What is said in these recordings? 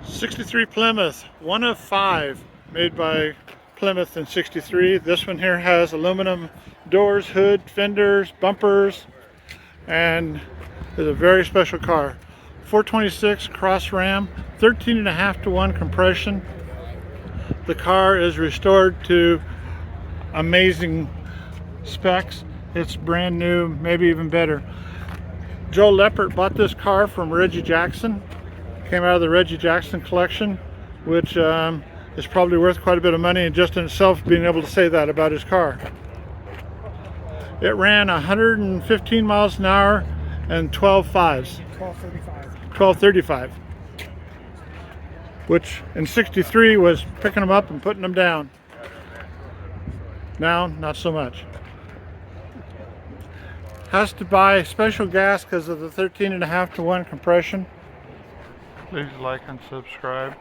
'63 Plymouth, one of 5 made by Plymouth in '63. This one here has aluminum doors, hood, fenders, bumpers, and is a very special car. 426 cross ram, 13.5-to-1 compression. The car is restored to amazing specs. It's brand new, maybe even better. Joe Leppert bought this car from Reggie Jackson. Came out of the Reggie Jackson collection, which is probably worth quite a bit of money, and just in itself being able to say that about his car. It ran 115 miles an hour and 12.5s. 1235. Which in '63 was picking them up and putting them down. Now, not so much. Has to buy special gas because of the 13.5-to-1 compression. Please like and subscribe.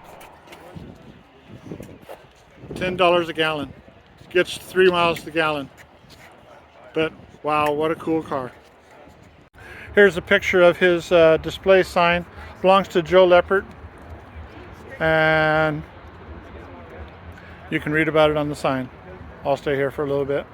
$10 a gallon. Gets 3 miles to the gallon. But wow, what a cool car. Here's a picture of his display sign. Belongs to Joe Leppert. And you can read about it on the sign. I'll stay here for a little bit.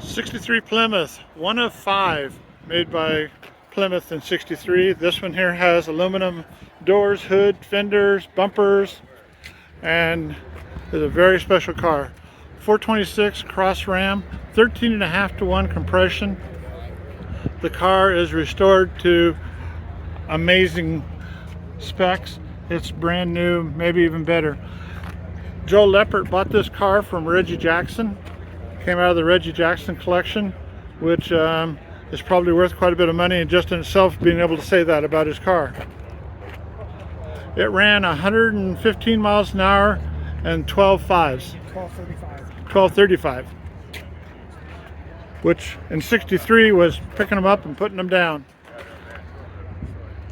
'63 Plymouth, one of 5 made by Plymouth in '63. This one here has aluminum doors, hood, fenders, bumpers, and is a very special car. 426 cross ram, 13.5-to-1 compression. The car is restored to amazing specs. It's brand new, maybe even better. Joe Leppert bought this car from Reggie Jackson. Came out of the Reggie Jackson collection, which is probably worth quite a bit of money, and just in itself being able to say that about his car. It ran 115 miles an hour and 12.5s. 1235. Which in '63 was picking them up and putting them down.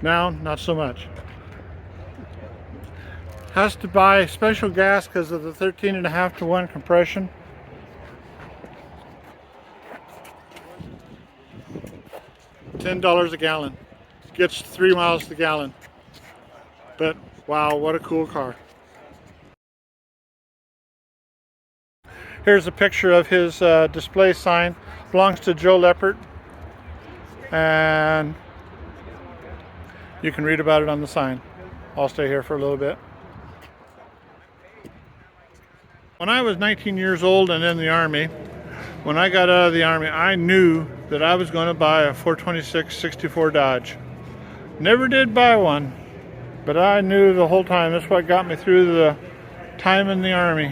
Now, not so much. Has to buy special gas because of the 13.5-to-1 compression. $10 a gallon. Gets 3 miles to the gallon. But wow, what a cool car. Here's a picture of his display sign. Belongs to Joe Leppert. And you can read about it on the sign. I'll stay here for a little bit. When I was 19 years old and in the Army, when I got out of the Army, I knew that I was going to buy a 426 '64 Dodge. Never did buy one, but I knew the whole time that's what got me through the time in the Army,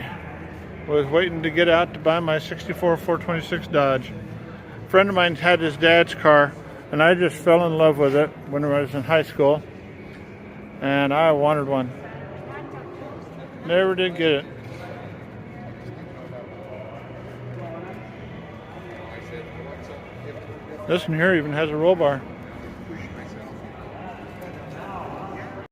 was waiting to get out to buy my '64 426 Dodge. A friend of mine had his dad's car, and I just fell in love with it when I was in high school, and I wanted one. Never did get it. This one here even has a roll bar.